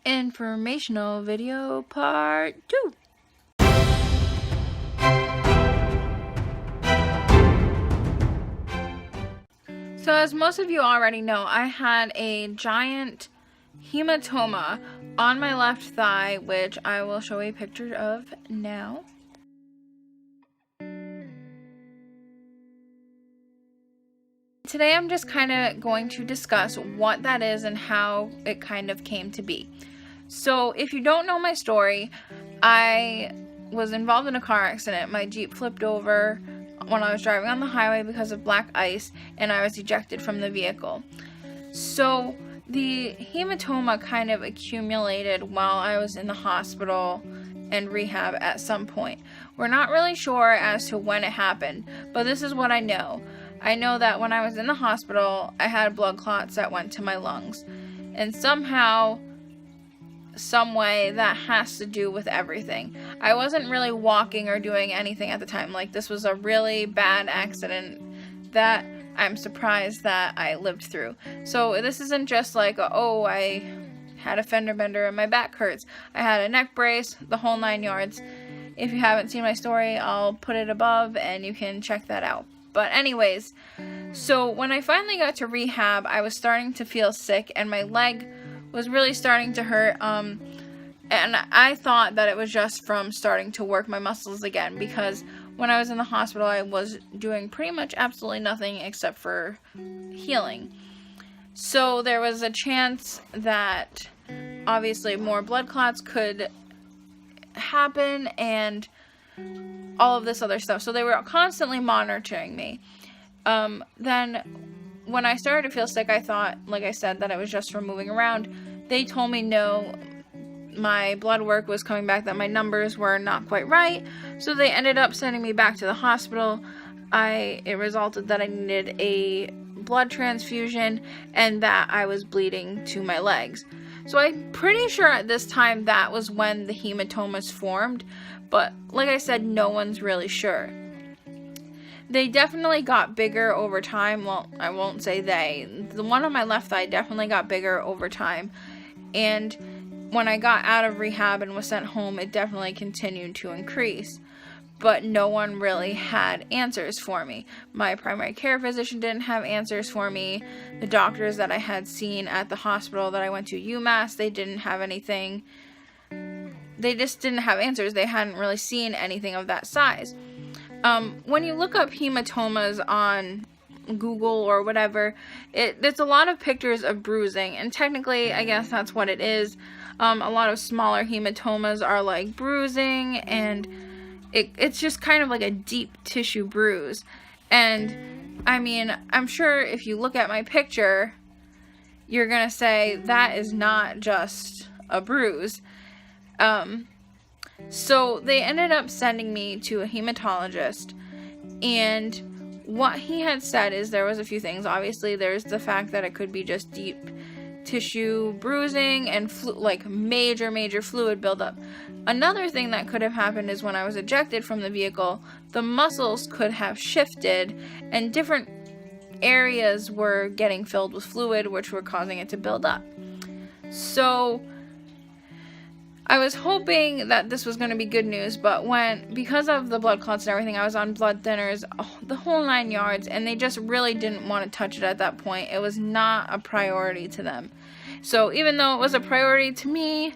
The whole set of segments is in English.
Informational video part 2. So as most of you already know, I had a giant hematoma on my left thigh, which I will show a picture of now. Today I'm just kind of going to discuss what that is and how it kind of came to be. So if you don't know my story, I was involved in a car accident. My Jeep flipped over when I was driving on the highway because of black ice, and I was ejected from the vehicle. So the hematoma kind of accumulated while I was in the hospital and rehab at some point. We're not really sure as to when it happened, but this is what I know. I know that when I was in the hospital, I had blood clots that went to my lungs. And somehow, some way, that has to do with everything. I wasn't really walking or doing anything at the time. Like, this was a really bad accident that I'm surprised that I lived through. So this isn't just like, oh, I had a fender bender and my back hurts. I had a neck brace, the whole 9 yards. If you haven't seen my story, I'll put it above and you can check that out. But anyways, so when I finally got to rehab, I was starting to feel sick and my leg was really starting to hurt. And I thought that it was just from starting to work my muscles again, because when I was in the hospital, I was doing pretty much absolutely nothing except for healing. So there was a chance that obviously more blood clots could happen and all of this other stuff. So they were constantly monitoring me. Then when I started to feel sick, I thought, like I said, that it was just from moving around. They told me no, my blood work was coming back, that my numbers were not quite right. So they ended up sending me back to the hospital. It resulted that I needed a blood transfusion and that I was bleeding to my legs. So I'm pretty sure at this time that was when the hematomas formed, but like I said, no one's really sure. They definitely got bigger over time. Well, I won't say they. The one on my left thigh definitely got bigger over time, and when I got out of rehab and was sent home, it definitely continued to increase. But no one really had answers for me. My primary care physician didn't have answers for me. The doctors that I had seen at the hospital that I went to, UMass, they didn't have anything. They just didn't have answers. They hadn't really seen anything of that size. When you look up hematomas on Google or whatever, there's a lot of pictures of bruising, and technically, I guess that's what it is. A lot of smaller hematomas are like bruising, and it's just kind of like a deep tissue bruise. And I mean, I'm sure if you look at my picture, you're gonna say that is not just a bruise. So they ended up sending me to a hematologist, and what he had said is there was a few things. Obviously, there's the fact that it could be just deep tissue bruising and like major fluid buildup. Another thing that could have happened is when I was ejected from the vehicle, the muscles could have shifted and different areas were getting filled with fluid, which were causing it to build up. So I was hoping that this was going to be good news, but because of the blood clots and everything, I was on blood thinners, the whole 9 yards, and they just really didn't want to touch it at that point. It was not a priority to them. So even though it was a priority to me,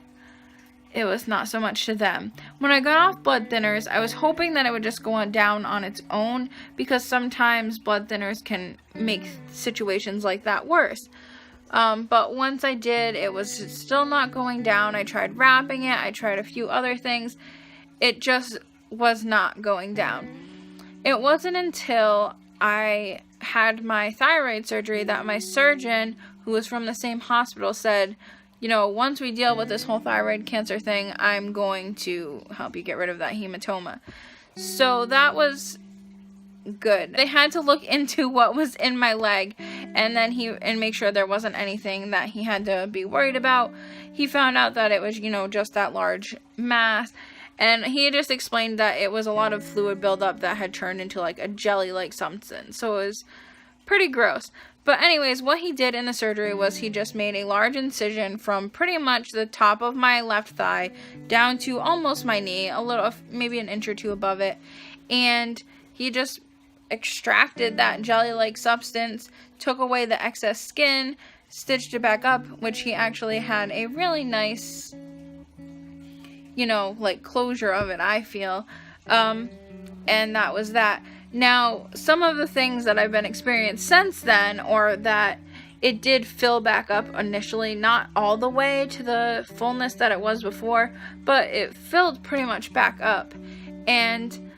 it was not so much to them. When I got off blood thinners, I was hoping that it would just go down on its own, because sometimes blood thinners can make situations like that worse. But once I did, it was still not going down. I tried wrapping it. I tried a few other things. It just was not going down. It wasn't until I had my thyroid surgery that my surgeon, who was from the same hospital, said, you know, once we deal with this whole thyroid cancer thing, I'm going to help you get rid of that hematoma. So that was good. They had to look into what was in my leg and make sure there wasn't anything that he had to be worried about. He found out that it was, just that large mass, and he just explained that it was a lot of fluid buildup that had turned into like a jelly-like substance. So it was pretty gross. But anyways, what he did in the surgery was he just made a large incision from pretty much the top of my left thigh down to almost my knee, a little, maybe an inch or two above it. And he just extracted that jelly-like substance, took away the excess skin, stitched it back up, which he actually had a really nice, like closure of it, I feel. And that was that. Now, some of the things that I've been experiencing since then, or that it did fill back up initially, not all the way to the fullness that it was before, but it filled pretty much back up. And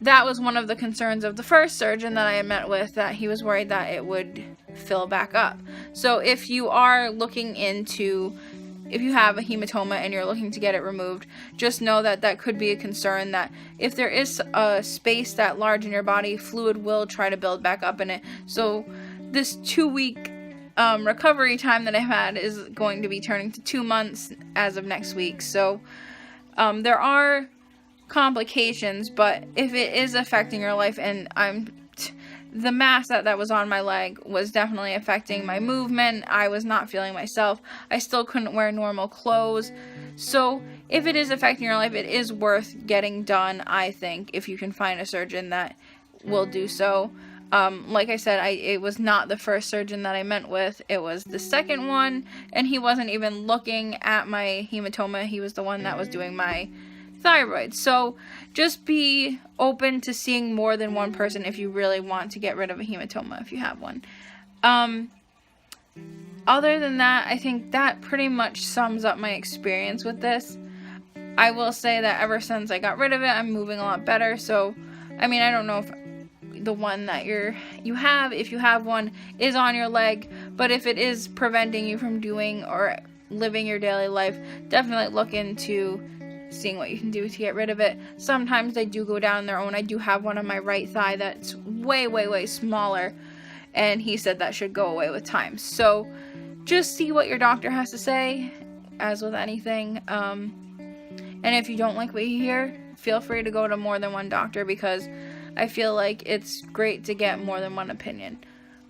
that was one of the concerns of the first surgeon that I had met with, that he was worried that it would fill back up. So if you are looking into, if you have a hematoma and you're looking to get it removed, just know that that could be a concern, that if there is a space that large in your body, fluid will try to build back up in it. So this 2-week recovery time that I've had is going to be turning to 2 months as of next week. So there are complications, but if it is affecting your life, and the mass that was on my leg was definitely affecting my movement. I was not feeling myself. I still couldn't wear normal clothes. So if it is affecting your life, it is worth getting done, I think, if you can find a surgeon that will do so. Like I said, it was not the first surgeon that I met with. It was the second one, and he wasn't even looking at my hematoma. He was the one that was doing my thyroid. So just be open to seeing more than one person if you really want to get rid of a hematoma, if you have one. Other than that, I think that pretty much sums up my experience with this. I will say that ever since I got rid of it, I'm moving a lot better. So, I mean, I don't know if the one that if you have one, is on your leg, but if it is preventing you from doing or living your daily life, definitely look into seeing what you can do to get rid of it. Sometimes they do go down on their own. I do have one on my right thigh that's way, way, way smaller, and he said that should go away with time. So just see what your doctor has to say, as with anything. And if you don't like what you hear, feel free to go to more than one doctor, because I feel like it's great to get more than one opinion.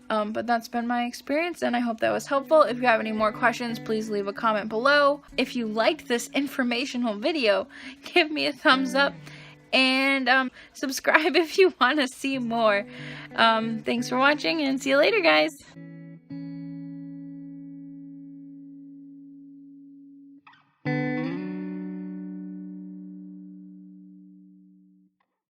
But that's been my experience, and I hope that was helpful. If you have any more questions, please leave a comment below. If you liked this informational video, give me a thumbs up, and subscribe if you want to see more. Thanks for watching, and see you later, guys.